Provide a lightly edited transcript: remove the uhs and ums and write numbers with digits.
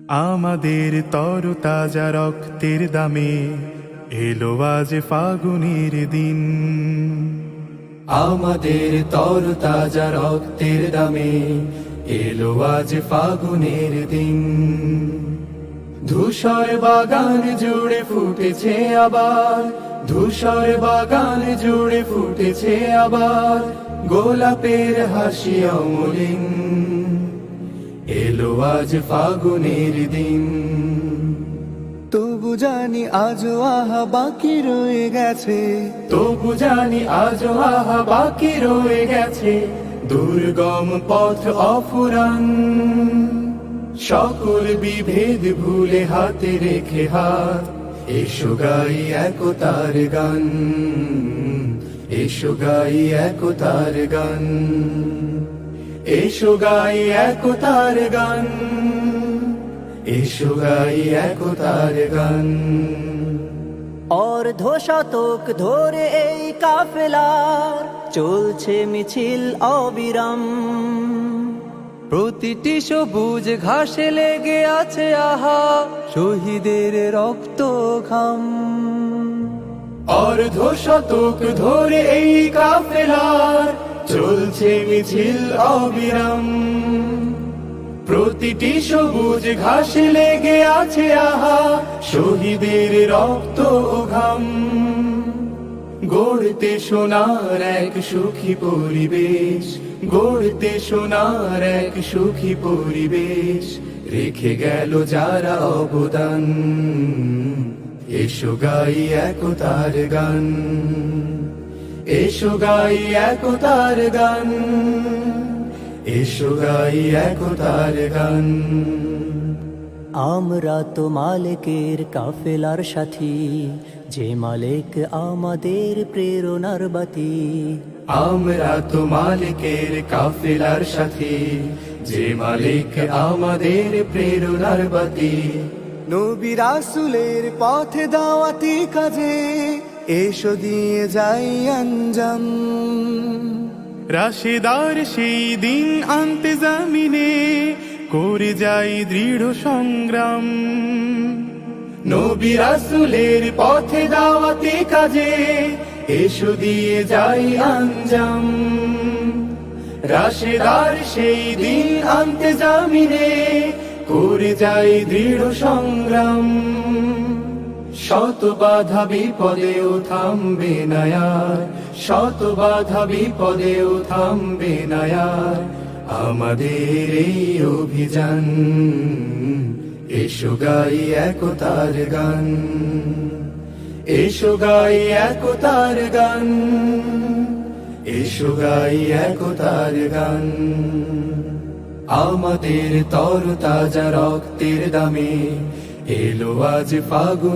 আমাদের তরতাজা রক্তের দামে এলো আজ ফাগুনের দিন। আমাদের তরতাজা রক্তের দামে এলো আজ ফাগুনের দিন। ধূসর বাগান জুড়ে ফুটেছে আবার, ধূসর বাগান জুড়ে ফুটেছে আবার গোলাপের হাসি অমলিন। এলো আজ ফাগুনের দিন। তবু জানি আজও আহা বাকি রয়ে গেছে, তবু জানি আজও আহা বাকি রয়ে গেছে দুর্গম পথ অফুরান। সকল বিভেদ ভুলে হাতে রেখে হাত, এসো গাই একতার গান, এসো গাই একতার গান, এসো গাই একতার গান, এসো গাই একতার গান। অর্ধ শতক ধরে এই কাফেলার চলছে মিছিল অবিরাম। প্রতিটি সবুজ ঘাসে লেগে আছে আহা শহীদের রক্ত ঘাম। অর্ধ শতক ধরে এই কাফেলার চলছে মিছিল অবিরাম। প্রতিটি সবুজ ঘাসে লেগে আছে আহা শহীদের রক্ত ও ঘাম। গড়তে সোনার এক সুখী পরিবেশ, গড়তে সোনার এক সুখী পরিবেশ রেখে গেল যারা অবদান। এসো গাই একতার গান, এসো গাই একতার গান, এসো গাই একতার গান। আমরা তো মালিকের কাফেলার সাথী, যে মালিক আমাদের প্রেরণার বাতি। আমরা তো মালিকের কাফেলার সাথী, যে মালিক আমাদের প্রেরণার বাতি। নবী রাসূলের পথে দাওয়াতি কাজে এসো দিয়ে যাই আঞ্জাম। রাশেদার সেই দিন আনতে জামিনে করে যাই দৃঢ় সংগ্রাম। নবী রাসূলের পথে দাওয়াতি কাজে এসো দিয়ে যাই আঞ্জাম। রাশেদার সেই দিন আনতে জামিনে করে যাই দৃঢ় সংগ্রাম। শত বাধা বিপদেও থামবে না আর, শত বাধা বিপদেও থামবে না আর আমাদের এই অভিযান। এসো গাই একতার গান, এসো গাই একতার গান, এসো গাই একতার গান। আমাদের তরতাজা রক্তের দামে এলো আজ ফাগুন।